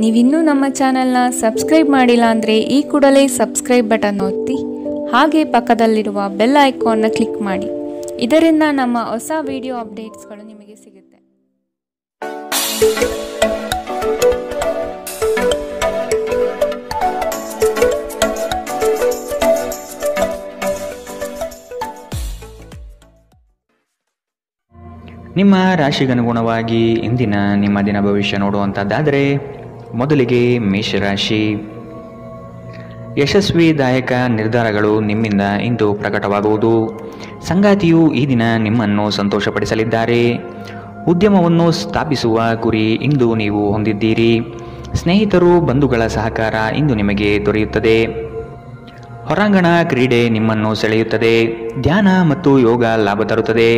ನೀವಿನ್ನೂ ನಮ್ಮ ಚಾನೆಲ್ನ ಸಬ್ಸ್ಕ್ರೈಬ್ ಮಾಡಿಲ್ಲ ಅಂದರೆ ಈ ಕೂಡಲೇ ಸಬ್ಸ್ಕ್ರೈಬ್ ಬಟನ್ ಒತ್ತಿ ಹಾಗೆ ಪಕ್ಕದಲ್ಲಿರುವ ಬೆಲ್ ಐಕಾನ್ನ ಕ್ಲಿಕ್ ಮಾಡಿ. ಇದರಿಂದ ನಮ್ಮ ಹೊಸ ವಿಡಿಯೋ ಅಪ್ಡೇಟ್ಸ್ಗಳು ನಿಮಗೆ ಸಿಗುತ್ತೆ. ನಿಮ್ಮ ರಾಶಿಗನುಗುಣವಾಗಿ ಇಂದಿನ ನಿಮ್ಮ ದಿನ ಭವಿಷ್ಯ ನೋಡುವಂಥದ್ದಾದರೆ ಮೊದಲಿಗೆ ಮೇಷರಾಶಿ. ಯಶಸ್ವಿದಾಯಕ ನಿರ್ಧಾರಗಳು ನಿಮ್ಮಿಂದ ಇಂದು ಪ್ರಕಟವಾಗುವುದು. ಸಂಗಾತಿಯು ಈ ದಿನ ನಿಮ್ಮನ್ನು ಸಂತೋಷಪಡಿಸಲಿದ್ದಾರೆ. ಉದ್ಯಮವನ್ನು ಸ್ಥಾಪಿಸುವ ಗುರಿ ಇಂದು ನೀವು ಹೊಂದಿದ್ದೀರಿ. ಸ್ನೇಹಿತರು ಬಂಧುಗಳ ಸಹಕಾರ ಇಂದು ನಿಮಗೆ ದೊರೆಯುತ್ತದೆ. ಹೊರಾಂಗಣ ಕ್ರೀಡೆ ನಿಮ್ಮನ್ನು ಸೆಳೆಯುತ್ತದೆ. ಧ್ಯಾನ ಮತ್ತು ಯೋಗ ಲಾಭ ತರುತ್ತದೆ.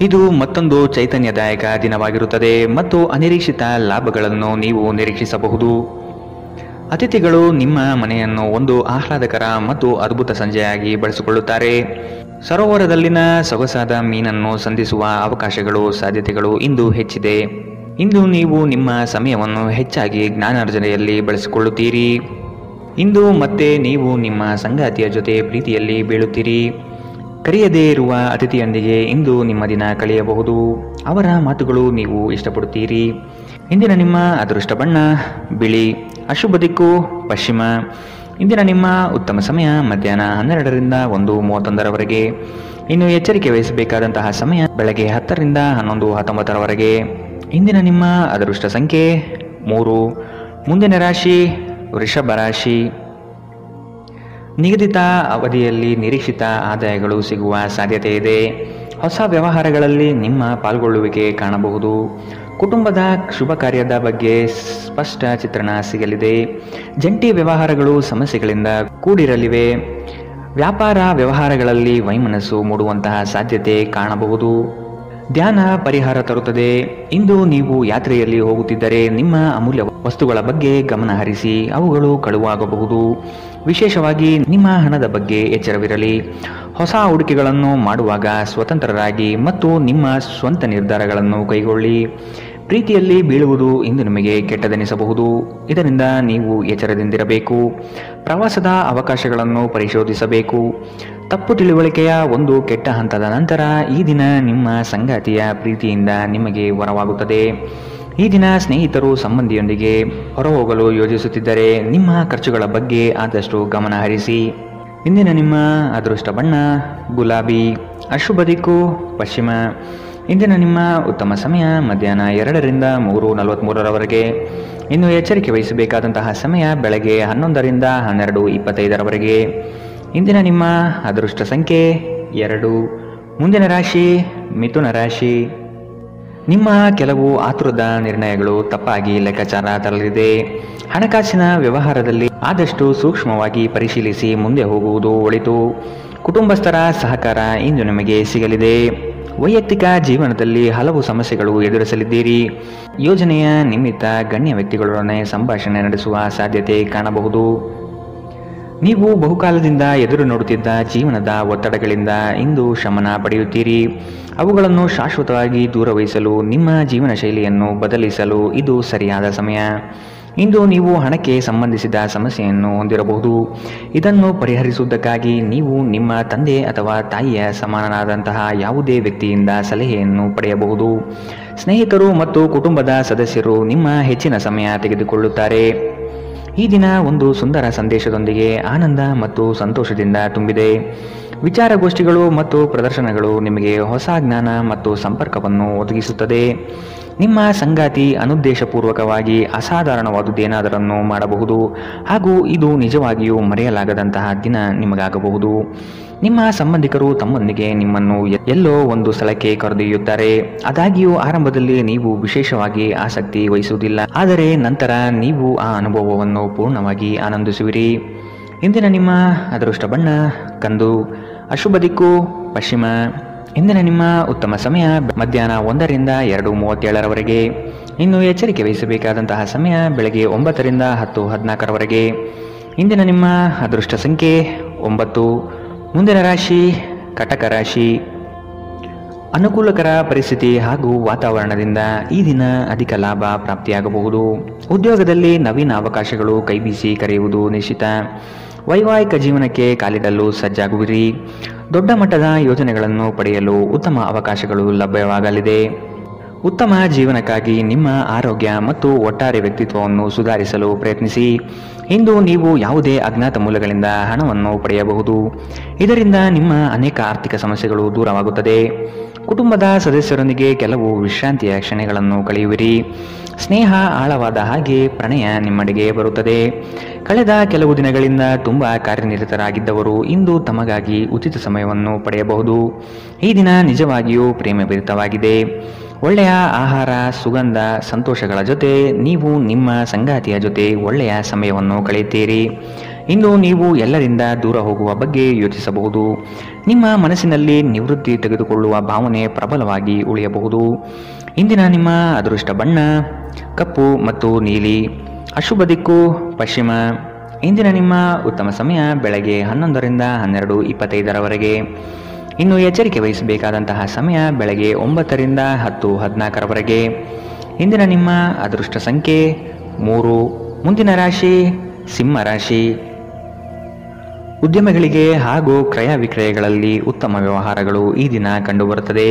ಇದು ಮತ್ತೊಂದು ಚೈತನ್ಯದಾಯಕ ದಿನವಾಗಿರುತ್ತದೆ ಮತ್ತು ಅನಿರೀಕ್ಷಿತ ಲಾಭಗಳನ್ನು ನೀವು ನಿರೀಕ್ಷಿಸಬಹುದು. ಅತಿಥಿಗಳು ನಿಮ್ಮ ಮನೆಯನ್ನು ಒಂದು ಆಹ್ಲಾದಕರ ಮತ್ತು ಅದ್ಭುತ ಸಂಜೆಯಾಗಿ ಬಳಸಿಕೊಳ್ಳುತ್ತಾರೆ. ಸರೋವರದಲ್ಲಿನ ಸೊಗಸಾದ ಮೀನನ್ನು ಸಂಧಿಸುವ ಅವಕಾಶಗಳು ಸಾಧ್ಯತೆಗಳು ಇಂದು ಹೆಚ್ಚಿದೆ. ಇಂದು ನೀವು ನಿಮ್ಮ ಸಮಯವನ್ನು ಹೆಚ್ಚಾಗಿ ಜ್ಞಾನಾರ್ಜನೆಯಲ್ಲಿ ಬಳಸಿಕೊಳ್ಳುತ್ತೀರಿ. ಇಂದು ಮತ್ತೆ ನೀವು ನಿಮ್ಮ ಸಂಗಾತಿಯ ಜೊತೆ ಪ್ರೀತಿಯಲ್ಲಿ ಬೀಳುತ್ತೀರಿ. ಕರೆಯದೇ ಇರುವ ಅತಿಥಿಯೊಂದಿಗೆ ಇಂದು ನಿಮ್ಮ ದಿನ ಕಳೆಯಬಹುದು. ಅವರ ಮಾತುಗಳು ನೀವು ಇಷ್ಟಪಡುತ್ತೀರಿ. ಇಂದಿನ ನಿಮ್ಮ ಅದೃಷ್ಟ ಬಣ್ಣ ಬಿಳಿ. ಅಶುಭ ದಿಕ್ಕು ಪಶ್ಚಿಮ. ಇಂದಿನ ನಿಮ್ಮ ಉತ್ತಮ ಸಮಯ ಮಧ್ಯಾಹ್ನ 12ರಿಂದ 1:31ರವರೆಗೆ. ಇನ್ನು ಎಚ್ಚರಿಕೆ ವಹಿಸಬೇಕಾದಂತಹ ಸಮಯ ಬೆಳಗ್ಗೆ 10ರಿಂದ 11:19ರವರೆಗೆ. ಇಂದಿನ ನಿಮ್ಮ ಅದೃಷ್ಟ ಸಂಖ್ಯೆ 3. ಮುಂದಿನ ರಾಶಿ ವೃಷಭ ರಾಶಿ. ನಿಗದಿತ ಅವಧಿಯಲ್ಲಿ ನಿರೀಕ್ಷಿತ ಆದಾಯಗಳು ಸಿಗುವ ಸಾಧ್ಯತೆ ಇದೆ. ಹೊಸ ವ್ಯವಹಾರಗಳಲ್ಲಿ ನಿಮ್ಮ ಪಾಲ್ಗೊಳ್ಳುವಿಕೆ ಕಾಣಬಹುದು. ಕುಟುಂಬದ ಶುಭ ಕಾರ್ಯದ ಬಗ್ಗೆ ಸ್ಪಷ್ಟ ಚಿತ್ರಣ ಸಿಗಲಿದೆ. ಜಂಟಿ ವ್ಯವಹಾರಗಳು ಸಮಸ್ಯೆಗಳಿಂದ ಕೂಡಿರಲಿವೆ. ವ್ಯಾಪಾರ ವ್ಯವಹಾರಗಳಲ್ಲಿ ವೈಮನಸ್ಸು ಮೂಡುವಂತಹ ಸಾಧ್ಯತೆ ಕಾಣಬಹುದು. ಧ್ಯಾನ ಪರಿಹಾರ ತರುತ್ತದೆ. ಇಂದು ನೀವು ಯಾತ್ರೆಯಲ್ಲಿ ಹೋಗುತ್ತಿದ್ದರೆ ನಿಮ್ಮ ಅಮೂಲ್ಯ ವಸ್ತುಗಳ ಬಗ್ಗೆ ಗಮನ ಹರಿಸಿ. ಅವುಗಳು ಕಳುವಾಗಬಹುದು. ವಿಶೇಷವಾಗಿ ನಿಮ್ಮ ಹಣದ ಬಗ್ಗೆ ಎಚ್ಚರವಿರಲಿ. ಹೊಸ ಹೂಡಿಕೆಗಳನ್ನು ಮಾಡುವಾಗ ಸ್ವತಂತ್ರರಾಗಿ ಮತ್ತು ನಿಮ್ಮ ಸ್ವಂತ ನಿರ್ಧಾರಗಳನ್ನು ಕೈಗೊಳ್ಳಿ. ಪ್ರೀತಿಯಲ್ಲಿ ಬೀಳುವುದು ಇಂದು ನಿಮಗೆ ಕೆಟ್ಟದೆನಿಸಬಹುದು. ಇದರಿಂದ ನೀವು ಎಚ್ಚರದಿಂದಿರಬೇಕು. ಪ್ರವಾಸದ ಅವಕಾಶಗಳನ್ನು ಪರಿಶೋಧಿಸಬೇಕು. ತಪ್ಪು ತಿಳುವಳಿಕೆಯ ಒಂದು ಕೆಟ್ಟ ಹಂತದ ನಂತರ ಈ ದಿನ ನಿಮ್ಮ ಸಂಗಾತಿಯ ಪ್ರೀತಿಯಿಂದ ನಿಮಗೆ ವರವಾಗುತ್ತದೆ. ಈ ದಿನ ಸ್ನೇಹಿತರು ಸಂಬಂಧಿಯೊಂದಿಗೆ ಹೊರಹೋಗಲು ಯೋಜಿಸುತ್ತಿದ್ದರೆ ನಿಮ್ಮ ಖರ್ಚುಗಳ ಬಗ್ಗೆ ಆದಷ್ಟು ಗಮನ ಹರಿಸಿ. ಇಂದಿನ ನಿಮ್ಮ ಅದೃಷ್ಟ ಬಣ್ಣ ಗುಲಾಬಿ. ಅಶುಭ ದಿಕ್ಕು ಪಶ್ಚಿಮ. ಇಂದಿನ ನಿಮ್ಮ ಉತ್ತಮ ಸಮಯ ಮಧ್ಯಾಹ್ನ 2ರಿಂದ 3:43ರವರೆಗೆ. ಇನ್ನು ಎಚ್ಚರಿಕೆ ವಹಿಸಬೇಕಾದಂತಹ ಸಮಯ ಬೆಳಗ್ಗೆ 11ರಿಂದ 12:25ರವರೆಗೆ. ಇಂದಿನ ನಿಮ್ಮ ಅದೃಷ್ಟ ಸಂಖ್ಯೆ 2. ಮುಂದಿನ ರಾಶಿ ಮಿಥುನ ರಾಶಿ. ನಿಮ್ಮ ಕೆಲವು ಆತುರದ ನಿರ್ಣಯಗಳು ತಪ್ಪಾಗಿ ಲೆಕ್ಕಾಚಾರ ತರಲಿದೆ. ಹಣಕಾಸಿನ ವ್ಯವಹಾರದಲ್ಲಿ ಆದಷ್ಟು ಸೂಕ್ಷ್ಮವಾಗಿ ಪರಿಶೀಲಿಸಿ ಮುಂದೆ ಹೋಗುವುದು ಒಳಿತು. ಕುಟುಂಬಸ್ಥರ ಸಹಕಾರ ಇಂದು ನಿಮಗೆ ಸಿಗಲಿದೆ. ವೈಯಕ್ತಿಕ ಜೀವನದಲ್ಲಿ ಹಲವು ಸಮಸ್ಯೆಗಳು ಎದುರಿಸಲಿದ್ದೀರಿ. ಯೋಜನೆಯ ನಿಮಿತ್ತ ಗಣ್ಯ ವ್ಯಕ್ತಿಗಳೊಡನೆ ಸಂಭಾಷಣೆ ನಡೆಸುವ ಸಾಧ್ಯತೆ ಕಾಣಬಹುದು. ನೀವು ಬಹುಕಾಲದಿಂದ ಎದುರು ನೋಡುತ್ತಿದ್ದ ಜೀವನದ ಒತ್ತಡಗಳಿಂದ ಇಂದು ಶಮನ ಪಡೆಯುತ್ತೀರಿ. ಅವುಗಳನ್ನು ಶಾಶ್ವತವಾಗಿ ದೂರವಹಿಸಲು ನಿಮ್ಮ ಜೀವನ ಶೈಲಿಯನ್ನು ಬದಲಿಸಲು ಇದು ಸರಿಯಾದ ಸಮಯ. ಇಂದು ನೀವು ಹಣಕ್ಕೆ ಸಂಬಂಧಿಸಿದ ಸಮಸ್ಯೆಯನ್ನು ಹೊಂದಿರಬಹುದು. ಇದನ್ನು ಪರಿಹರಿಸುವುದಕ್ಕಾಗಿ ನೀವು ನಿಮ್ಮ ತಂದೆ ಅಥವಾ ತಾಯಿಯ ಸಮಾನನಾದಂತಹ ಯಾವುದೇ ವ್ಯಕ್ತಿಯಿಂದ ಸಲಹೆಯನ್ನು ಪಡೆಯಬಹುದು. ಸ್ನೇಹಿತರು ಮತ್ತು ಕುಟುಂಬದ ಸದಸ್ಯರು ನಿಮ್ಮ ಹೆಚ್ಚಿನ ಸಮಯ ತೆಗೆದುಕೊಳ್ಳುತ್ತಾರೆ. ಈ ದಿನ ಒಂದು ಸುಂದರ ಸಂದೇಶದೊಂದಿಗೆ ಆನಂದ ಮತ್ತು ಸಂತೋಷದಿಂದ ತುಂಬಿದೆ. ವಿಚಾರಗೋಷ್ಠಿಗಳು ಮತ್ತು ಪ್ರದರ್ಶನಗಳು ನಿಮಗೆ ಹೊಸ ಜ್ಞಾನ ಮತ್ತು ಸಂಪರ್ಕವನ್ನು ಒದಗಿಸುತ್ತದೆ. ನಿಮ್ಮ ಸಂಗಾತಿ ಅನುದ್ದೇಶಪೂರ್ವಕವಾಗಿ ಅಸಾಧಾರಣವಾದುದೇನಾದರನ್ನು ಮಾಡಬಹುದು ಹಾಗೂ ಇದು ನಿಜವಾಗಿಯೂ ಮರೆಯಲಾಗದಂತಹ ದಿನ ನಿಮಗಾಗಬಹುದು. ನಿಮ್ಮ ಸಂಬಂಧಿಕರು ತಮ್ಮೊಂದಿಗೆ ನಿಮ್ಮನ್ನು ಎಲ್ಲೋ ಒಂದು ಸ್ಥಳಕ್ಕೆ ಕರೆದೊಯ್ಯುತ್ತಾರೆ. ಆದಾಗ್ಯೂ ಆರಂಭದಲ್ಲಿ ನೀವು ವಿಶೇಷವಾಗಿ ಆಸಕ್ತಿ ವಹಿಸುವುದಿಲ್ಲ, ಆದರೆ ನಂತರ ನೀವು ಆ ಅನುಭವವನ್ನು ಪೂರ್ಣವಾಗಿ ಆನಂದಿಸುವಿರಿ. ಇಂದಿನ ನಿಮ್ಮ ಅದೃಷ್ಟ ಬಣ್ಣ ಕಂದು. ಅಶುಭ ದಿಕ್ಕು ಪಶ್ಚಿಮ. ಇಂದಿನ ನಿಮ್ಮ ಉತ್ತಮ ಸಮಯ ಮಧ್ಯಾಹ್ನ 1ರಿಂದ 2:37ರವರೆಗೆ. ಇನ್ನು ಎಚ್ಚರಿಕೆ ವಹಿಸಬೇಕಾದಂತಹ ಸಮಯ ಬೆಳಗ್ಗೆ 9ರಿಂದ 10:14ರವರೆಗೆ. ಇಂದಿನ ನಿಮ್ಮ ಅದೃಷ್ಟ ಸಂಖ್ಯೆ 9. ಮುಂದಿನ ರಾಶಿ ಕಟಕ ರಾಶಿ. ಅನುಕೂಲಕರ ಪರಿಸ್ಥಿತಿ ಹಾಗೂ ವಾತಾವರಣದಿಂದ ಈ ದಿನ ಅಧಿಕ ಲಾಭ ಪ್ರಾಪ್ತಿಯಾಗಬಹುದು. ಉದ್ಯೋಗದಲ್ಲಿ ನವೀನ ಅವಕಾಶಗಳು ಕೈಬೀಸಿ ಕರೆಯುವುದು ನಿಶ್ಚಿತ. ವೈವಾಹಿಕ ಜೀವನಕ್ಕೆ ಕಾಲಿಡಲು ಸಜ್ಜಾಗುವಿರಿ. ದೊಡ್ಡ ಮಟ್ಟದ ಯೋಜನೆಗಳನ್ನು ಪಡೆಯಲು ಉತ್ತಮ ಅವಕಾಶಗಳು ಲಭ್ಯವಾಗಲಿದೆ. ಉತ್ತಮ ಜೀವನಕ್ಕಾಗಿ ನಿಮ್ಮ ಆರೋಗ್ಯ ಮತ್ತು ಒಟ್ಟಾರೆ ವ್ಯಕ್ತಿತ್ವವನ್ನು ಸುಧಾರಿಸಲು ಪ್ರಯತ್ನಿಸಿ. ಇಂದು ನೀವು ಯಾವುದೇ ಅಜ್ಞಾತ ಮೂಲಗಳಿಂದ ಹಣವನ್ನು ಪಡೆಯಬಹುದು. ಇದರಿಂದ ನಿಮ್ಮ ಅನೇಕ ಆರ್ಥಿಕ ಸಮಸ್ಯೆಗಳು ದೂರವಾಗುತ್ತದೆ. ಕುಟುಂಬದ ಸದಸ್ಯರೊಂದಿಗೆ ಕೆಲವು ವಿಶ್ರಾಂತಿಯ ಕ್ಷಣಗಳನ್ನು ಕಳೆಯುವಿರಿ. ಸ್ನೇಹ ಆಳವಾದ ಹಾಗೆ ಪ್ರಣಯ ನಿಮ್ಮಡೆಗೆ ಬರುತ್ತದೆ. ಕಳೆದ ಕೆಲವು ದಿನಗಳಿಂದ ತುಂಬ ಕಾರ್ಯನಿರತರಾಗಿದ್ದವರು ಇಂದು ತಮಗಾಗಿ ಉಚಿತ ಸಮಯವನ್ನು ಪಡೆಯಬಹುದು. ಈ ದಿನ ನಿಜವಾಗಿಯೂ ಪ್ರೇಮಭರಿತವಾಗಿದೆ. ಒಳ್ಳೆಯ ಆಹಾರ, ಸುಗಂಧ, ಸಂತೋಷಗಳ ಜೊತೆ ನೀವು ನಿಮ್ಮ ಸಂಗಾತಿಯ ಜೊತೆ ಒಳ್ಳೆಯ ಸಮಯವನ್ನು ಕಳೆಯುತ್ತೀರಿ. ಇಂದು ನೀವು ಎಲ್ಲರಿಂದ ದೂರ ಹೋಗುವ ಬಗ್ಗೆ ಯೋಚಿಸಬಹುದು. ನಿಮ್ಮ ಮನಸ್ಸಿನಲ್ಲಿ ನಿವೃತ್ತಿ ತೆಗೆದುಕೊಳ್ಳುವ ಭಾವನೆ ಪ್ರಬಲವಾಗಿ ಉಳಿಯಬಹುದು. ಇಂದಿನ ನಿಮ್ಮ ಅದೃಷ್ಟ ಬಣ್ಣ ಕಪ್ಪು ಮತ್ತು ನೀಲಿ. ಅಶುಭ ದಿಕ್ಕು ಪಶ್ಚಿಮ. ಇಂದಿನ ನಿಮ್ಮ ಉತ್ತಮ ಸಮಯ ಬೆಳಗ್ಗೆ 11ರಿಂದ 12:25 ಇನ್ನು ಎಚ್ಚರಿಕೆ ವಹಿಸಬೇಕಾದಂತಹ ಸಮಯ ಬೆಳಗ್ಗೆ 9ರಿಂದ 10:14 ಇಂದಿನ ನಿಮ್ಮ ಅದೃಷ್ಟ ಸಂಖ್ಯೆ 3. ಮುಂದಿನ ರಾಶಿ ಸಿಂಹ ರಾಶಿ. ಉದ್ಯಮಗಳಿಗೆ ಹಾಗೂ ಕ್ರಯ ವಿಕ್ರಯಗಳಲ್ಲಿ ಉತ್ತಮ ವ್ಯವಹಾರಗಳು ಈ ದಿನ ಕಂಡುಬರುತ್ತದೆ.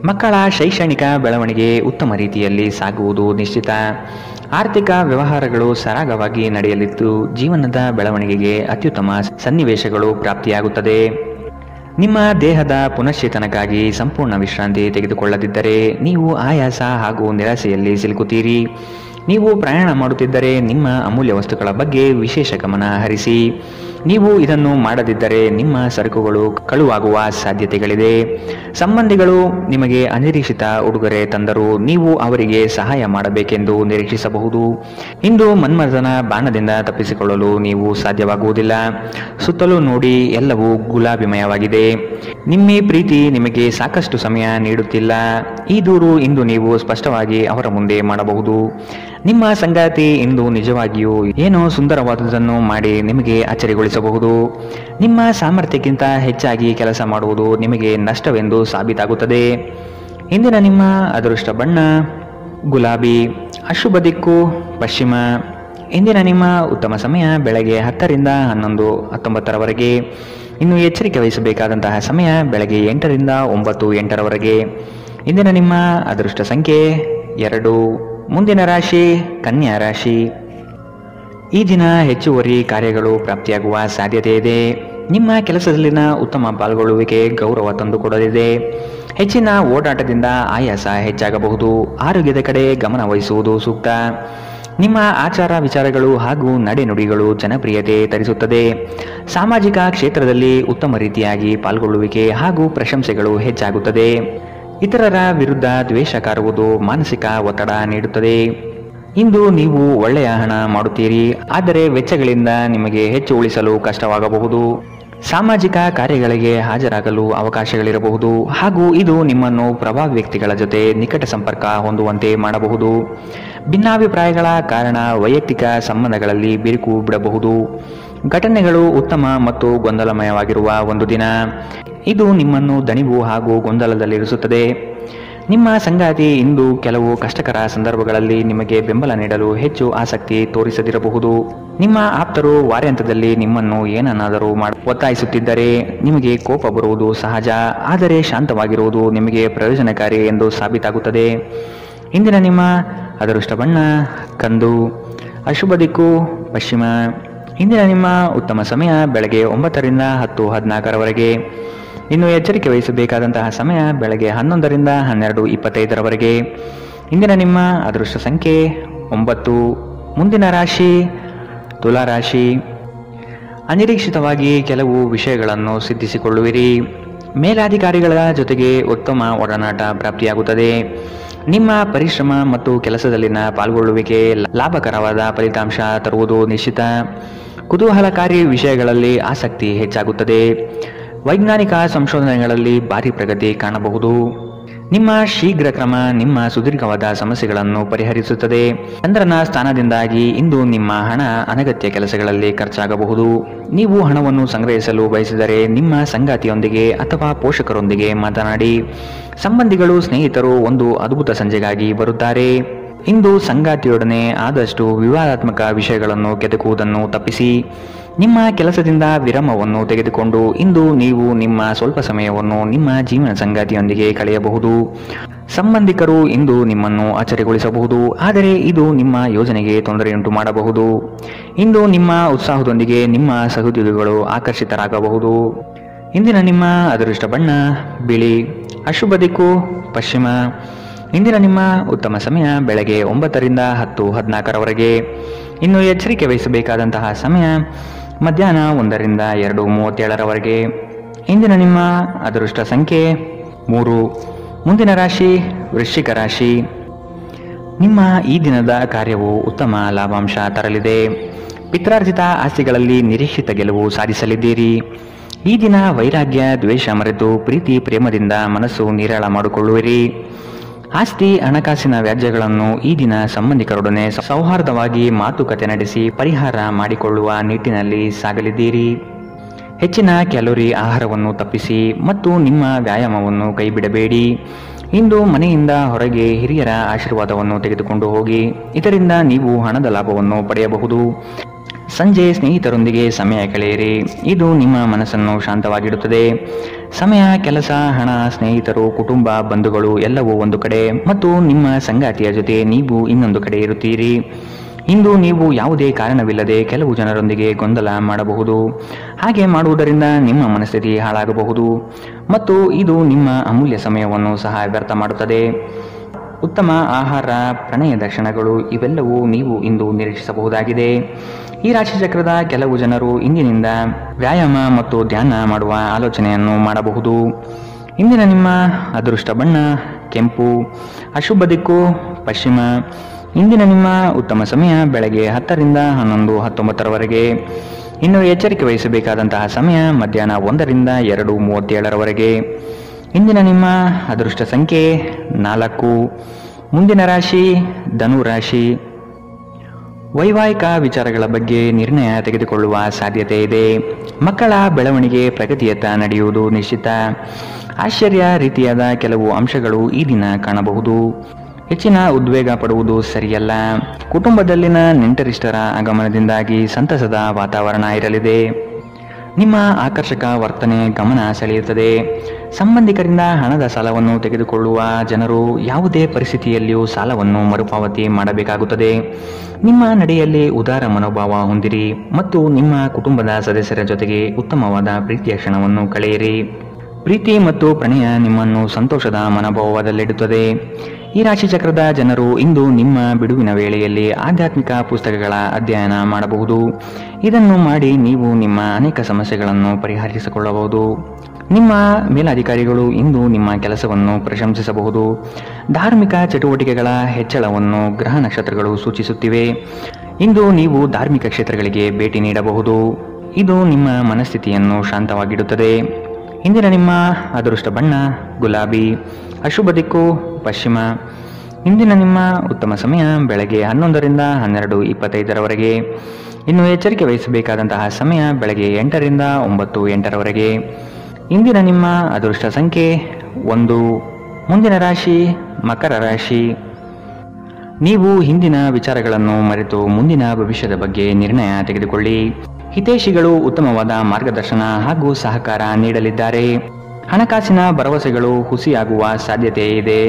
ಮಕ್ಕಳ ಶೈಕ್ಷಣಿಕ ಬೆಳವಣಿಗೆ ಉತ್ತಮ ರೀತಿಯಲ್ಲಿ ಸಾಗುವುದು ನಿಶ್ಚಿತ. ಆರ್ಥಿಕ ವ್ಯವಹಾರಗಳು ಸರಾಗವಾಗಿ ನಡೆಯಲಿದ್ದು ಜೀವನದ ಬೆಳವಣಿಗೆಗೆ ಅತ್ಯುತ್ತಮ ಸನ್ನಿವೇಶಗಳು ಪ್ರಾಪ್ತಿಯಾಗುತ್ತದೆ. ನಿಮ್ಮ ದೇಹದ ಪುನಶ್ಚೇತನಕ್ಕಾಗಿ ಸಂಪೂರ್ಣ ವಿಶ್ರಾಂತಿ ತೆಗೆದುಕೊಳ್ಳದಿದ್ದರೆ ನೀವು ಆಯಾಸ ಹಾಗೂ ನಿರಾಸೆಯಲ್ಲಿ ಸಿಲುಕುತ್ತೀರಿ. ನೀವು ಪ್ರಯಾಣ ಮಾಡುತ್ತಿದ್ದರೆ ನಿಮ್ಮ ಅಮೂಲ್ಯ ವಸ್ತುಗಳ ಬಗ್ಗೆ ವಿಶೇಷ ಗಮನ ಹರಿಸಿ. ನೀವು ಇದನ್ನು ಮಾಡದಿದ್ದರೆ ನಿಮ್ಮ ಸರಕುಗಳು ಕಳುವಾಗುವ ಸಾಧ್ಯತೆಗಳಿದೆ. ಸಂಬಂಧಿಗಳು ನಿಮಗೆ ಅನಿರೀಕ್ಷಿತ ಉಡುಗೊರೆ ತಂದರೂ ನೀವು ಅವರಿಗೆ ಸಹಾಯ ಮಾಡಬೇಕೆಂದು ನಿರೀಕ್ಷಿಸಬಹುದು. ಇಂದು ಮನ್ಮಥನ ಬಾಣದಿಂದ ತಪ್ಪಿಸಿಕೊಳ್ಳಲು ನೀವು ಸಾಧ್ಯವಾಗುವುದಿಲ್ಲ. ಸುತ್ತಲೂ ನೋಡಿ, ಎಲ್ಲವೂ ಗುಲಾಬಿಮಯವಾಗಿದೆ. ನಿಮ್ಮ ಪ್ರೀತಿ ನಿಮಗೆ ಸಾಕಷ್ಟು ಸಮಯ ನೀಡುತ್ತಿಲ್ಲ. ಈ ದೂರು ಇಂದು ನೀವು ಸ್ಪಷ್ಟವಾಗಿ ಅವರ ಮುಂದೆ ಮಾಡಬಹುದು. ನಿಮ್ಮ ಸಂಗಾತಿ ಇಂದು ನಿಜವಾಗಿಯೂ ಏನೋ ಸುಂದರವಾದುದನ್ನು ಮಾಡಿ ನಿಮಗೆ ಅಚ್ಚರಿಗೊಳಿಸಬಹುದು. ನಿಮ್ಮ ಸಾಮರ್ಥ್ಯಕ್ಕಿಂತ ಹೆಚ್ಚಾಗಿ ಕೆಲಸ ಮಾಡುವುದು ನಿಮಗೆ ನಷ್ಟವೆಂದು ಸಾಬೀತಾಗುತ್ತದೆ. ಇಂದಿನ ನಿಮ್ಮ ಅದೃಷ್ಟ ಬಣ್ಣ ಗುಲಾಬಿ. ಅಶುಭ ದಿಕ್ಕು ಪಶ್ಚಿಮ. ಇಂದಿನ ನಿಮ್ಮ ಉತ್ತಮ ಸಮಯ ಬೆಳಗ್ಗೆ 10ರಿಂದ 11:19 ಇನ್ನು ಎಚ್ಚರಿಕೆ ವಹಿಸಬೇಕಾದಂತಹ ಸಮಯ ಬೆಳಗ್ಗೆ 8ರಿಂದ 9:08 ಇಂದಿನ ನಿಮ್ಮ ಅದೃಷ್ಟ ಸಂಖ್ಯೆ 2. ಮುಂದಿನ ರಾಶಿ ಕನ್ಯಾ ರಾಶಿ. ಈ ದಿನ ಹೆಚ್ಚುವರಿ ಕಾರ್ಯಗಳು ಪ್ರಾಪ್ತಿಯಾಗುವ ಸಾಧ್ಯತೆ ಇದೆ. ನಿಮ್ಮ ಕೆಲಸದಲ್ಲಿನ ಉತ್ತಮ ಪಾಲ್ಗೊಳ್ಳುವಿಕೆ ಗೌರವ ತಂದುಕೊಡಲಿದೆ. ಹೆಚ್ಚಿನ ಓಡಾಟದಿಂದ ಆಯಾಸ ಹೆಚ್ಚಾಗಬಹುದು. ಆರೋಗ್ಯದ ಕಡೆ ಗಮನ ವಹಿಸುವುದು ಸೂಕ್ತ. ನಿಮ್ಮ ಆಚಾರ ವಿಚಾರಗಳು ಹಾಗೂ ನಡೆನುಡಿಗಳು ಜನಪ್ರಿಯತೆ ತರಿಸುತ್ತದೆ. ಸಾಮಾಜಿಕ ಕ್ಷೇತ್ರದಲ್ಲಿ ಉತ್ತಮ ರೀತಿಯಾಗಿ ಪಾಲ್ಗೊಳ್ಳುವಿಕೆ ಹಾಗೂ ಪ್ರಶಂಸೆಗಳು ಹೆಚ್ಚಾಗುತ್ತದೆ. ಇತರರ ವಿರುದ್ಧ ದ್ವೇಷ ಕಾರುವುದು ಮಾನಸಿಕ ಒತ್ತಡ ನೀಡುತ್ತದೆ. ಇಂದು ನೀವು ಒಳ್ಳೆಯ ಹಣ ಮಾಡುತ್ತೀರಿ, ಆದರೆ ವೆಚ್ಚಗಳಿಂದ ನಿಮಗೆ ಹೆಚ್ಚು ಉಳಿಸಲು ಕಷ್ಟವಾಗಬಹುದು. ಸಾಮಾಜಿಕ ಕಾರ್ಯಗಳಿಗೆ ಹಾಜರಾಗಲು ಅವಕಾಶಗಳಿರಬಹುದು ಹಾಗೂ ಇದು ನಿಮ್ಮನ್ನು ಪ್ರಭಾವಿ ವ್ಯಕ್ತಿಗಳ ಜೊತೆ ನಿಕಟ ಸಂಪರ್ಕ ಹೊಂದುವಂತೆ ಮಾಡಬಹುದು. ಭಿನ್ನಾಭಿಪ್ರಾಯಗಳ ಕಾರಣ ವೈಯಕ್ತಿಕ ಸಂಬಂಧಗಳಲ್ಲಿ ಬಿರುಕು ಬಿಡಬಹುದು. ಘಟನೆಗಳು ಉತ್ತಮ ಮತ್ತು ಗೊಂದಲಮಯವಾಗಿರುವ ಒಂದು ದಿನ. ಇದು ನಿಮ್ಮನ್ನು ದಣಿವು ಹಾಗೂ ಗೊಂದಲದಲ್ಲಿರಿಸುತ್ತದೆ. ನಿಮ್ಮ ಸಂಗಾತಿ ಇಂದು ಕೆಲವು ಕಷ್ಟಕರ ಸಂದರ್ಭಗಳಲ್ಲಿ ನಿಮಗೆ ಬೆಂಬಲ ನೀಡಲು ಹೆಚ್ಚು ಆಸಕ್ತಿ ತೋರಿಸದಿರಬಹುದು. ನಿಮ್ಮ ಆಪ್ತರು ವಾರಾಂತ್ಯದಲ್ಲಿ ನಿಮ್ಮನ್ನು ಏನನ್ನಾದರೂ ಒತ್ತಾಯಿಸುತ್ತಿದ್ದರೆ ನಿಮಗೆ ಕೋಪ ಬರುವುದು ಸಹಜ, ಆದರೆ ಶಾಂತವಾಗಿರುವುದು ನಿಮಗೆ ಪ್ರಯೋಜನಕಾರಿ ಎಂದು ಸಾಬೀತಾಗುತ್ತದೆ. ಇಂದಿನ ನಿಮ್ಮ ಅದೃಷ್ಟ ಬಣ್ಣ ಕಂದು. ಅಶುಭ ದಿಕ್ಕು ಪಶ್ಚಿಮ. ಇಂದಿನ ನಿಮ್ಮ ಉತ್ತಮ ಸಮಯ ಬೆಳಗ್ಗೆ 9ರಿಂದ 10:14 ಇನ್ನು ಎಚ್ಚರಿಕೆ ವಹಿಸಬೇಕಾದಂತಹ ಸಮಯ ಬೆಳಗ್ಗೆ 11ರಿಂದ 12:25 ಇಂದಿನ ನಿಮ್ಮ ಅದೃಷ್ಟ ಸಂಖ್ಯೆ 9. ಮುಂದಿನ ರಾಶಿ ತುಲಾರಾಶಿ. ಅನಿರೀಕ್ಷಿತವಾಗಿ ಕೆಲವು ವಿಷಯಗಳನ್ನು ಸಿದ್ಧಿಸಿಕೊಳ್ಳುವಿರಿ. ಮೇಲಾಧಿಕಾರಿಗಳ ಜೊತೆಗೆ ಉತ್ತಮ ಒಡನಾಟ ಪ್ರಾಪ್ತಿಯಾಗುತ್ತದೆ. ನಿಮ್ಮ ಪರಿಶ್ರಮ ಮತ್ತು ಕೆಲಸದಲ್ಲಿನ ಪಾಲ್ಗೊಳ್ಳುವಿಕೆ ಲಾಭಕರವಾದ ಫಲಿತಾಂಶ ತರುವುದು ನಿಶ್ಚಿತ. ಕುತೂಹಲಕಾರಿ ವಿಷಯಗಳಲ್ಲಿ ಆಸಕ್ತಿ ಹೆಚ್ಚಾಗುತ್ತದೆ. ವೈಜ್ಞಾನಿಕ ಸಂಶೋಧನೆಗಳಲ್ಲಿ ಭಾರಿ ಪ್ರಗತಿ ಕಾಣಬಹುದು. ನಿಮ್ಮ ಶೀಘ್ರ ಕ್ರಮ ನಿಮ್ಮ ಸುದೀರ್ಘವಾದ ಸಮಸ್ಯೆಗಳನ್ನು ಪರಿಹರಿಸುತ್ತದೆ. ಚಂದ್ರನ ಸ್ಥಾನದಿಂದಾಗಿ ಇಂದು ನಿಮ್ಮ ಹಣ ಅನಗತ್ಯ ಕೆಲಸಗಳಲ್ಲಿ ಖರ್ಚಾಗಬಹುದು. ನೀವು ಹಣವನ್ನು ಸಂಗ್ರಹಿಸಲು ಬಯಸಿದರೆ ನಿಮ್ಮ ಸಂಗಾತಿಯೊಂದಿಗೆ ಅಥವಾ ಪೋಷಕರೊಂದಿಗೆ ಮಾತನಾಡಿ. ಸಂಬಂಧಿಗಳು ಸ್ನೇಹಿತರು ಒಂದು ಅದ್ಭುತ ಸಂಜೆಗಾಗಿ ಬರುತ್ತಾರೆ. ಇಂದು ಸಂಗಾತಿಯೊಡನೆ ಆದಷ್ಟು ವಿವಾದಾತ್ಮಕ ವಿಷಯಗಳನ್ನು ಕೆದಕುವುದನ್ನು ತಪ್ಪಿಸಿ. ನಿಮ್ಮ ಕೆಲಸದಿಂದ ವಿರಾಮವನ್ನು ತೆಗೆದುಕೊಂಡು ಇಂದು ನೀವು ನಿಮ್ಮ ಸ್ವಲ್ಪ ಸಮಯವನ್ನು ನಿಮ್ಮ ಜೀವನ ಸಂಗಾತಿಯೊಂದಿಗೆ ಕಳೆಯಬಹುದು. ಸಂಬಂಧಿಕರು ಇಂದು ನಿಮ್ಮನ್ನು ಅಚ್ಚರಿಗೊಳಿಸಬಹುದು, ಆದರೆ ಇದು ನಿಮ್ಮ ಯೋಜನೆಗೆ ತೊಂದರೆಯುಂಟು ಮಾಡಬಹುದು. ಇಂದು ನಿಮ್ಮ ಉತ್ಸಾಹದೊಂದಿಗೆ ನಿಮ್ಮ ಸಹೋದ್ಯೋಗಿಗಳು ಆಕರ್ಷಿತರಾಗಬಹುದು. ಇಂದಿನ ನಿಮ್ಮ ಅದೃಷ್ಟ ಬಣ್ಣ ಬಿಳಿ. ಅಶುಭ ದಿಕ್ಕು ಪಶ್ಚಿಮ. ಇಂದಿನ ನಿಮ್ಮ ಉತ್ತಮ ಸಮಯ ಬೆಳಗ್ಗೆ 9 ರಿಂದ 10:14 ಇನ್ನು ಎಚ್ಚರಿಕೆ ವಹಿಸಬೇಕಾದಂತಹ ಸಮಯ ಮಧ್ಯಾಹ್ನ 1 ರಿಂದ 2:37 ಇಂದಿನ ನಿಮ್ಮ ಅದೃಷ್ಟ ಸಂಖ್ಯೆ 3. ಮುಂದಿನ ರಾಶಿ ವೃಶ್ಚಿಕ ರಾಶಿ. ನಿಮ್ಮ ಈ ದಿನದ ಕಾರ್ಯವು ಉತ್ತಮ ಲಾಭಾಂಶ ತರಲಿದೆ. ಪಿತ್ರಾರ್ಜಿತ ಆಸ್ತಿಗಳಲ್ಲಿ ನಿರೀಕ್ಷಿತ ಗೆಲುವು ಸಾಧಿಸಲಿದ್ದೀರಿ. ಈ ದಿನ ವೈರಾಗ್ಯ ದ್ವೇಷ ಮರೆತು ಪ್ರೀತಿ ಪ್ರೇಮದಿಂದ ಮನಸ್ಸು ನಿರಾಳ ಮಾಡಿಕೊಳ್ಳುವಿರಿ. ಆಸ್ತಿ ಹಣಕಾಸಿನ ವ್ಯಾಜ್ಯಗಳನ್ನು ಈ ದಿನ ಸಂಬಂಧಿಕರೊಡನೆ ಸೌಹಾರ್ದವಾಗಿ ಮಾತುಕತೆ ನಡೆಸಿ ಪರಿಹಾರ ಮಾಡಿಕೊಳ್ಳುವ ನಿಟ್ಟಿನಲ್ಲಿ ಸಾಗಲಿದ್ದೀರಿ. ಹೆಚ್ಚಿನ ಕ್ಯಾಲೋರಿ ಆಹಾರವನ್ನು ತಪ್ಪಿಸಿ ಮತ್ತು ನಿಮ್ಮ ವ್ಯಾಯಾಮವನ್ನು ಕೈಬಿಡಬೇಡಿ. ಇಂದು ಮನೆಯಿಂದ ಹೊರಗೆ ಹಿರಿಯರ ಆಶೀರ್ವಾದವನ್ನು ತೆಗೆದುಕೊಂಡು ಹೋಗಿ, ಇದರಿಂದ ನೀವು ಹಣದ ಲಾಭವನ್ನು ಪಡೆಯಬಹುದು. ಸಂಜೆ ಸ್ನೇಹಿತರೊಂದಿಗೆ ಸಮಯ ಕಳೆಯಿರಿ, ಇದು ನಿಮ್ಮ ಮನಸ್ಸನ್ನು ಶಾಂತವಾಗಿಡುತ್ತದೆ. ಸಮಯ, ಕೆಲಸ, ಹಣ, ಸ್ನೇಹಿತರು, ಕುಟುಂಬ, ಬಂಧುಗಳು ಎಲ್ಲವೂ ಒಂದು ಕಡೆ ಮತ್ತು ನಿಮ್ಮ ಸಂಗಾತಿಯ ಜೊತೆ ನೀವು ಇನ್ನೊಂದು ಕಡೆ ಇರುತ್ತೀರಿ. ಇಂದು ನೀವು ಯಾವುದೇ ಕಾರಣವಿಲ್ಲದೆ ಕೆಲವು ಜನರೊಂದಿಗೆ ಗೊಂದಲ ಮಾಡಬಹುದು. ಹಾಗೆ ಮಾಡುವುದರಿಂದ ನಿಮ್ಮ ಮನಸ್ಥಿತಿ ಹಾಳಾಗಬಹುದು ಮತ್ತು ಇದು ನಿಮ್ಮ ಅಮೂಲ್ಯ ಸಮಯವನ್ನು ಸಹ ವ್ಯರ್ಥ ಮಾಡುತ್ತದೆ. ಉತ್ತಮ ಆಹಾರ, ಪ್ರಣಯದ ಕ್ಷಣಗಳು ಇವೆಲ್ಲವೂ ನೀವು ಇಂದು ನಿರೀಕ್ಷಿಸಬಹುದಾಗಿದೆ. ಈ ರಾಶಿಚಕ್ರದ ಕೆಲವು ಜನರು ಇಂದಿನಿಂದ ವ್ಯಾಯಾಮ ಮತ್ತು ಧ್ಯಾನ ಮಾಡುವ ಆಲೋಚನೆಯನ್ನು ಮಾಡಬಹುದು. ಇಂದಿನ ನಿಮ್ಮ ಅದೃಷ್ಟ ಬಣ್ಣ ಕೆಂಪು. ಅಶುಭ ದಿಕ್ಕು ಪಶ್ಚಿಮ. ಇಂದಿನ ನಿಮ್ಮ ಉತ್ತಮ ಸಮಯ ಬೆಳಗ್ಗೆ 10 ರಿಂದ 11:19 ಇನ್ನು ಎಚ್ಚರಿಕೆ ವಹಿಸಬೇಕಾದಂತಹ ಸಮಯ ಮಧ್ಯಾಹ್ನ 1 ರಿಂದ 2:37 ಇಂದಿನ ನಿಮ್ಮ ಅದೃಷ್ಟ ಸಂಖ್ಯೆ 4. ಮುಂದಿನ ರಾಶಿ ಧನು ರಾಶಿ. ವೈವಾಹಿಕ ವಿಚಾರಗಳ ಬಗ್ಗೆ ನಿರ್ಣಯ ತೆಗೆದುಕೊಳ್ಳುವ ಸಾಧ್ಯತೆ ಇದೆ. ಮಕ್ಕಳ ಬೆಳವಣಿಗೆ ಪ್ರಗತಿಯತ್ತ ನಡೆಯುವುದು ನಿಶ್ಚಿತ. ಆಶ್ಚರ್ಯ ರೀತಿಯಾದ ಕೆಲವು ಅಂಶಗಳು ಈ ದಿನ ಕಾಣಬಹುದು. ಹೆಚ್ಚಿನ ಉದ್ವೇಗ ಪಡುವುದು ಸರಿಯಲ್ಲ. ಕುಟುಂಬದಲ್ಲಿನ ನೆಂಟರಿಷ್ಟರ ಆಗಮನದಿಂದಾಗಿ ಸಂತಸದ ವಾತಾವರಣ ಇರಲಿದೆ. ನಿಮ್ಮ ಆಕರ್ಷಕ ವರ್ತನೆ ಗಮನ ಸೆಳೆಯುತ್ತದೆ. ಸಂಬಂಧಿಕರಿಂದ ಹಣದ ಸಾಲವನ್ನು ತೆಗೆದುಕೊಳ್ಳುವ ಜನರು ಯಾವುದೇ ಪರಿಸ್ಥಿತಿಯಲ್ಲಿಯೂ ಸಾಲವನ್ನು ಮರುಪಾವತಿ ಮಾಡಬೇಕಾಗುತ್ತದೆ. ನಿಮ್ಮ ನಡೆಯಲ್ಲಿ ಉದಾರ ಮನೋಭಾವ ಹೊಂದಿರಿ ಮತ್ತು ನಿಮ್ಮ ಕುಟುಂಬದ ಸದಸ್ಯರ ಜೊತೆಗೆ ಉತ್ತಮವಾದ ಪ್ರೀತಿಯ ಕ್ಷಣವನ್ನು ಕಳೆಯಿರಿ. ಪ್ರೀತಿ ಮತ್ತು ಪ್ರಣಯ ನಿಮ್ಮನ್ನು ಸಂತೋಷದ ಮನೋಭಾವದಲ್ಲಿಡುತ್ತದೆ. ಈ ರಾಶಿಚಕ್ರದ ಜನರು ಇಂದು ನಿಮ್ಮ ಬಿಡುವಿನ ವೇಳೆಯಲ್ಲಿ ಆಧ್ಯಾತ್ಮಿಕ ಪುಸ್ತಕಗಳ ಅಧ್ಯಯನ ಮಾಡಬಹುದು. ಇದನ್ನು ಮಾಡಿ ನೀವು ನಿಮ್ಮ ಅನೇಕ ಸಮಸ್ಯೆಗಳನ್ನು ಪರಿಹರಿಸಿಕೊಳ್ಳಬಹುದು. ನಿಮ್ಮ ಮೇಲಧಿಕಾರಿಗಳು ಇಂದು ನಿಮ್ಮ ಕೆಲಸವನ್ನು ಪ್ರಶಂಸಿಸಬಹುದು. ಧಾರ್ಮಿಕ ಚಟುವಟಿಕೆಗಳ ಹೆಚ್ಚಳವನ್ನು ಗ್ರಹ ನಕ್ಷತ್ರಗಳು ಸೂಚಿಸುತ್ತಿವೆ. ಇಂದು ನೀವು ಧಾರ್ಮಿಕ ಕ್ಷೇತ್ರಗಳಿಗೆ ಭೇಟಿ ನೀಡಬಹುದು. ಇದು ನಿಮ್ಮ ಮನಸ್ಥಿತಿಯನ್ನು ಶಾಂತವಾಗಿಡುತ್ತದೆ. ಇಂದಿನ ನಿಮ್ಮ ಅದೃಷ್ಟ ಬಣ್ಣ ಗುಲಾಬಿ. ಅಶುಭ ದಿಕ್ಕು ಪಶ್ಚಿಮ. ಇಂದಿನ ನಿಮ್ಮ ಉತ್ತಮ ಸಮಯ ಬೆಳಗ್ಗೆ 11 ರಿಂದ 12:25 ಇನ್ನು ಎಚ್ಚರಿಕೆ ವಹಿಸಬೇಕಾದಂತಹ ಸಮಯ ಬೆಳಗ್ಗೆ 8 ರಿಂದ 9:08 ಇಂದಿನ ನಿಮ್ಮ ಅದೃಷ್ಟ ಸಂಖ್ಯೆ 1. ಮುಂದಿನ ರಾಶಿ ಮಕರ ರಾಶಿ. ನೀವು ಹಿಂದಿನ ವಿಚಾರಗಳನ್ನು ಮರೆತು ಮುಂದಿನ ಭವಿಷ್ಯದ ಬಗ್ಗೆ ನಿರ್ಣಯ ತೆಗೆದುಕೊಳ್ಳಿ. ಹಿತೈಷಿಗಳು ಉತ್ತಮವಾದ ಮಾರ್ಗದರ್ಶನ ಹಾಗೂ ಸಹಕಾರ ನೀಡಲಿದ್ದಾರೆ. ಹಣಕಾಸಿನ ಭರವಸೆಗಳು ಹುಸಿಯಾಗುವ ಸಾಧ್ಯತೆ ಇದೆ.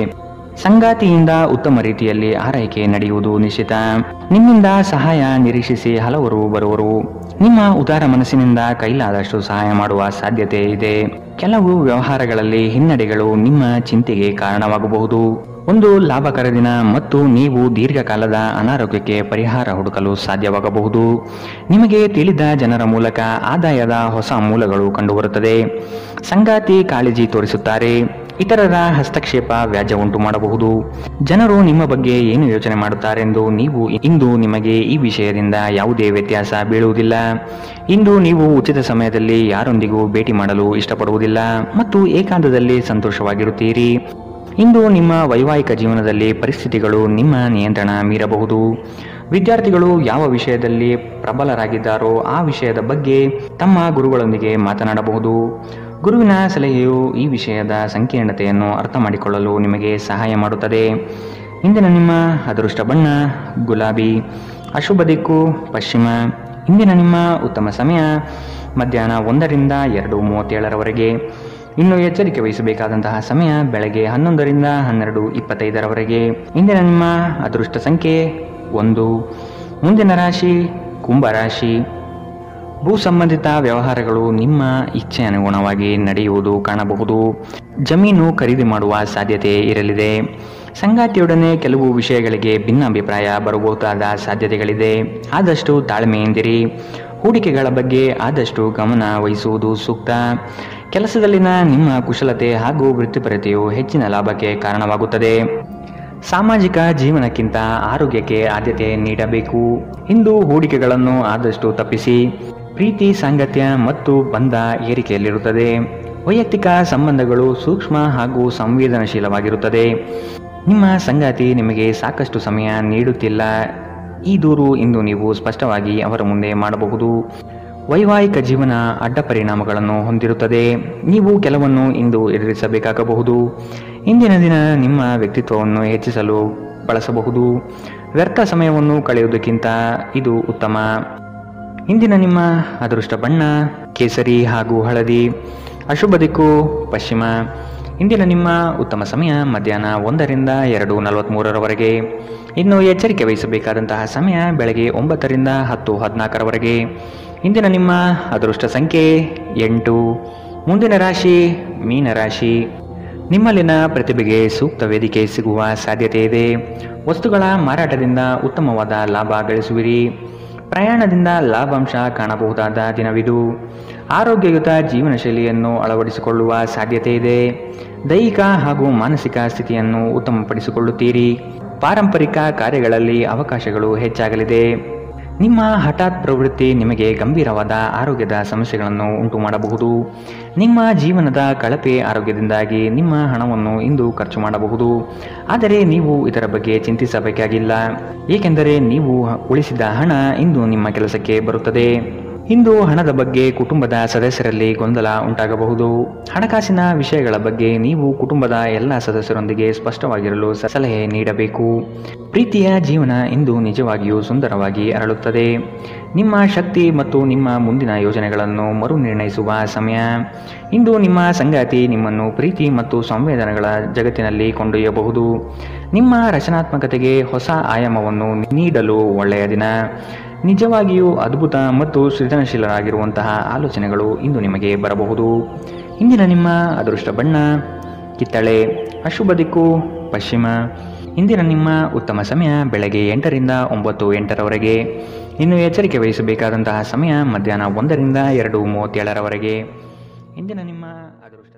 ಸಂಗಾತಿಯಿಂದ ಉತ್ತಮ ರೀತಿಯಲ್ಲಿ ಆರೈಕೆ ನಡೆಯುವುದು ನಿಶ್ಚಿತ. ನಿಮ್ಮಿಂದ ಸಹಾಯ ನಿರೀಕ್ಷಿಸಿ ಹಲವರು ಬರುವರು. ನಿಮ್ಮ ಉದಾರ ಮನಸ್ಸಿನಿಂದ ಕೈಲಾದಷ್ಟು ಸಹಾಯ ಮಾಡುವ ಸಾಧ್ಯತೆ ಇದೆ. ಕೆಲವು ವ್ಯವಹಾರಗಳಲ್ಲಿ ಹಿನ್ನಡೆಗಳು ನಿಮ್ಮ ಚಿಂತೆಗೆ ಕಾರಣವಾಗಬಹುದು. ಒಂದು ಲಾಭಕರ ದಿನ ಮತ್ತು ನೀವು ದೀರ್ಘಕಾಲದ ಅನಾರೋಗ್ಯಕ್ಕೆ ಪರಿಹಾರ ಹುಡುಕಲು ಸಾಧ್ಯವಾಗಬಹುದು. ನಿಮಗೆ ತಿಳಿದ ಜನರ ಮೂಲಕ ಆದಾಯದ ಹೊಸ ಮೂಲಗಳು ಕಂಡುಬರುತ್ತದೆ. ಸಂಗಾತಿ ಕಾಳಜಿ ತೋರಿಸುತ್ತಾರೆ. ಇತರರ ಹಸ್ತಕ್ಷೇಪ ವ್ಯಾಜ್ಯ ಉಂಟು ಮಾಡಬಹುದು. ಜನರು ನಿಮ್ಮ ಬಗ್ಗೆ ಏನು ಯೋಚನೆ ಮಾಡುತ್ತಾರೆಂದು ನೀವು ಇಂದು ನಿಮಗೆ ಈ ವಿಷಯದಿಂದ ಯಾವುದೇ ವ್ಯತ್ಯಾಸ ಬೀಳುವುದಿಲ್ಲ. ಇಂದು ನೀವು ಉಚಿತ ಸಮಯದಲ್ಲಿ ಯಾರೊಂದಿಗೂ ಭೇಟಿ ಮಾಡಲು ಇಷ್ಟಪಡುವುದಿಲ್ಲ ಮತ್ತು ಏಕಾಂತದಲ್ಲಿ ಸಂತೋಷವಾಗಿರುತ್ತೀರಿ. ಇಂದು ನಿಮ್ಮ ವೈವಾಹಿಕ ಜೀವನದಲ್ಲಿ ಪರಿಸ್ಥಿತಿಗಳು ನಿಮ್ಮ ನಿಯಂತ್ರಣ ಮೀರಬಹುದು. ವಿದ್ಯಾರ್ಥಿಗಳು ಯಾವ ವಿಷಯದಲ್ಲಿ ಪ್ರಬಲರಾಗಿದ್ದಾರೋ ಆ ವಿಷಯದ ಬಗ್ಗೆ ತಮ್ಮ ಗುರುಗಳೊಂದಿಗೆ ಮಾತನಾಡಬಹುದು. ಗುರುವಿನ ಸಲಹೆಯು ಈ ವಿಷಯದ ಸಂಕೀರ್ಣತೆಯನ್ನು ಅರ್ಥ ಮಾಡಿಕೊಳ್ಳಲು ನಿಮಗೆ ಸಹಾಯ ಮಾಡುತ್ತದೆ. ಇಂದಿನ ನಿಮ್ಮ ಅದೃಷ್ಟ ಬಣ್ಣ ಗುಲಾಬಿ, ಅಶುಭ ದಿಕ್ಕು ಪಶ್ಚಿಮ. ಇಂದಿನ ನಿಮ್ಮ ಉತ್ತಮ ಸಮಯ ಮಧ್ಯಾಹ್ನ 1ರಿಂದ 2:37ರವರೆಗೆ. ಇನ್ನು ಎಚ್ಚರಿಕೆ ವಹಿಸಬೇಕಾದಂತಹ ಸಮಯ ಬೆಳಗ್ಗೆ 11ರಿಂದ 12:25ರವರೆಗೆ. ಇಂದಿನ ನಿಮ್ಮ ಅದೃಷ್ಟ ಸಂಖ್ಯೆ 1. ಮುಂದಿನ ರಾಶಿ ಕುಂಭರಾಶಿ. ಭೂ ಸಂಬಂಧಿತ ವ್ಯವಹಾರಗಳು ನಿಮ್ಮ ಇಚ್ಛೆ ಅನುಗುಣವಾಗಿ ನಡೆಯುವುದು ಕಾಣಬಹುದು. ಜಮೀನು ಖರೀದಿ ಮಾಡುವ ಸಾಧ್ಯತೆ ಇರಲಿದೆ. ಸಂಗಾತಿಯೊಡನೆ ಕೆಲವು ವಿಷಯಗಳಿಗೆ ಭಿನ್ನಾಭಿಪ್ರಾಯ ಬರಬಹುದಾದ ಸಾಧ್ಯತೆಗಳಿದೆ. ಆದಷ್ಟು ತಾಳ್ಮೆಯಿಂದಿರಿ. ಹೂಡಿಕೆಗಳ ಬಗ್ಗೆ ಆದಷ್ಟು ಗಮನ ವಹಿಸುವುದು ಸೂಕ್ತ. ಕೆಲಸದಲ್ಲಿನ ನಿಮ್ಮ ಕುಶಲತೆ ಹಾಗೂ ವೃತ್ತಿಪರತೆಯು ಹೆಚ್ಚಿನ ಲಾಭಕ್ಕೆ ಕಾರಣವಾಗುತ್ತದೆ. ಸಾಮಾಜಿಕ ಜೀವನಕ್ಕಿಂತ ಆರೋಗ್ಯಕ್ಕೆ ಆದ್ಯತೆ ನೀಡಬೇಕು. ಇಂದು ಹೂಡಿಕೆಗಳನ್ನು ಆದಷ್ಟು ತಪ್ಪಿಸಿ. ಪ್ರೀತಿ ಸಾಂಗತ್ಯ ಮತ್ತು ಬಂಧ ಏರಿಕೆಯಲ್ಲಿರುತ್ತದೆ. ವೈಯಕ್ತಿಕ ಸಂಬಂಧಗಳು ಸೂಕ್ಷ್ಮ ಹಾಗೂ ಸಂವೇದನಶೀಲವಾಗಿರುತ್ತದೆ. ನಿಮ್ಮ ಸಂಗಾತಿ ನಿಮಗೆ ಸಾಕಷ್ಟು ಸಮಯ ನೀಡುತ್ತಿಲ್ಲ. ಈ ದೂರು ಇಂದು ನೀವು ಸ್ಪಷ್ಟವಾಗಿ ಅವರ ಮುಂದೆ ಮಾಡಬಹುದು. ವೈವಾಹಿಕ ಜೀವನ ಅಡ್ಡ ಪರಿಣಾಮಗಳನ್ನು ಹೊಂದಿರುತ್ತದೆ. ನೀವು ಕೆಲವನ್ನು ಇಂದು ಎದುರಿಸಬೇಕಾಗಬಹುದು. ಇಂದಿನ ದಿನ ನಿಮ್ಮ ವ್ಯಕ್ತಿತ್ವವನ್ನು ಹೆಚ್ಚಿಸಲು ಬಳಸಬಹುದು. ವ್ಯರ್ಥ ಸಮಯವನ್ನು ಕಳೆಯುವುದಕ್ಕಿಂತ ಇದು ಉತ್ತಮ. ಇಂದಿನ ನಿಮ್ಮ ಅದೃಷ್ಟ ಬಣ್ಣ ಕೇಸರಿ ಹಾಗೂ ಹಳದಿ, ಅಶುಭ ದಿಕ್ಕು ಪಶ್ಚಿಮ. ಇಂದಿನ ನಿಮ್ಮ ಉತ್ತಮ ಸಮಯ ಮಧ್ಯಾಹ್ನ 1ರಿಂದ 2:43ರವರೆಗೆ. ಇನ್ನು ಎಚ್ಚರಿಕೆ ವಹಿಸಬೇಕಾದಂತಹ ಸಮಯ ಬೆಳಗ್ಗೆ 9ರಿಂದ 10:14ರವರೆಗೆ. ಇಂದಿನ ನಿಮ್ಮ ಅದೃಷ್ಟ ಸಂಖ್ಯೆ 8. ಮುಂದಿನ ರಾಶಿ ಮೀನರಾಶಿ. ನಿಮ್ಮಲ್ಲಿನ ಪ್ರತಿಭೆಗೆ ಸೂಕ್ತ ವೇದಿಕೆ ಸಿಗುವ ಸಾಧ್ಯತೆ ಇದೆ. ವಸ್ತುಗಳ ಮಾರಾಟದಿಂದ ಉತ್ತಮವಾದ ಲಾಭ ಗಳಿಸುವಿರಿ. ಪ್ರಯಾಣದಿಂದ ಲಾಭಾಂಶ ಕಾಣಬಹುದಾದ ದಿನವಿದು. ಆರೋಗ್ಯಯುತ ಜೀವನ ಶೈಲಿಯನ್ನು ಅಳವಡಿಸಿಕೊಳ್ಳುವ ಸಾಧ್ಯತೆ ಇದೆ. ದೈಹಿಕ ಹಾಗೂ ಮಾನಸಿಕ ಸ್ಥಿತಿಯನ್ನು ಉತ್ತಮಪಡಿಸಿಕೊಳ್ಳುತ್ತೀರಿ. ಪಾರಂಪರಿಕ ಕಾರ್ಯಗಳಲ್ಲಿ ಅವಕಾಶಗಳು ಹೆಚ್ಚಾಗಲಿದೆ. ನಿಮ್ಮ ಹಠಾತ್ ಪ್ರವೃತ್ತಿ ನಿಮಗೆ ಗಂಭೀರವಾದ ಆರೋಗ್ಯದ ಸಮಸ್ಯೆಗಳನ್ನು ಉಂಟು ಮಾಡಬಹುದು. ನಿಮ್ಮ ಜೀವನದ ಕಳಪೆ ಆರೋಗ್ಯದಿಂದಾಗಿ ನಿಮ್ಮ ಹಣವನ್ನು ಇಂದು ಖರ್ಚು ಮಾಡಬಹುದು. ಆದರೆ ನೀವು ಇದರ ಬಗ್ಗೆ ಚಿಂತಿಸಬೇಕಾಗಿಲ್ಲ, ಏಕೆಂದರೆ ನೀವು ಉಳಿಸಿದ ಹಣ ಇಂದು ನಿಮ್ಮ ಕೆಲಸಕ್ಕೆ ಬರುತ್ತದೆ. ಇಂದು ಹಣದ ಬಗ್ಗೆ ಕುಟುಂಬದ ಸದಸ್ಯರಲ್ಲಿ ಗೊಂದಲ ಉಂಟಾಗಬಹುದು. ಹಣಕಾಸಿನ ವಿಷಯಗಳ ಬಗ್ಗೆ ನೀವು ಕುಟುಂಬದ ಎಲ್ಲ ಸದಸ್ಯರೊಂದಿಗೆ ಸ್ಪಷ್ಟವಾಗಿರಲು ಸಲಹೆ ನೀಡಬೇಕು. ಪ್ರೀತಿಯ ಜೀವನ ಇಂದು ನಿಜವಾಗಿಯೂ ಸುಂದರವಾಗಿ ಅರಳುತ್ತದೆ. ನಿಮ್ಮ ಶಕ್ತಿ ಮತ್ತು ನಿಮ್ಮ ಮುಂದಿನ ಯೋಜನೆಗಳನ್ನು ಮರು ನಿರ್ಣಯಿಸುವ ಸಮಯ. ಇಂದು ನಿಮ್ಮ ಸಂಗಾತಿ ನಿಮ್ಮನ್ನು ಪ್ರೀತಿ ಮತ್ತು ಸಂವೇದನೆಗಳ ಜಗತ್ತಿನಲ್ಲಿ ಕೊಂಡೊಯ್ಯಬಹುದು. ನಿಮ್ಮ ರಚನಾತ್ಮಕತೆಗೆ ಹೊಸ ಆಯಾಮವನ್ನು ನೀಡಲು ಒಳ್ಳೆಯ ದಿನ. ನಿಜವಾಗಿಯೂ ಅದ್ಭುತ ಮತ್ತು ಸೃಜನಶೀಲರಾಗಿರುವಂತಹ ಆಲೋಚನೆಗಳು ಇಂದು ನಿಮಗೆ ಬರಬಹುದು. ಇಂದಿನ ನಿಮ್ಮ ಅದೃಷ್ಟ ಬಣ್ಣ ಕಿತ್ತಳೆ, ಅಶುಭ ದಿಕ್ಕು ಪಶ್ಚಿಮ. ಇಂದಿನ ನಿಮ್ಮ ಉತ್ತಮ ಸಮಯ ಬೆಳಗ್ಗೆ 8ರಿಂದ 9:08ರವರೆಗೆ. ಇನ್ನು ಎಚ್ಚರಿಕೆ ವಹಿಸಬೇಕಾದಂತಹ ಸಮಯ ಮಧ್ಯಾಹ್ನ 1ರಿಂದ 2:37ರವರೆಗೆ. ಇಂದಿನ ನಿಮ್ಮ ಅದೃಷ್ಟ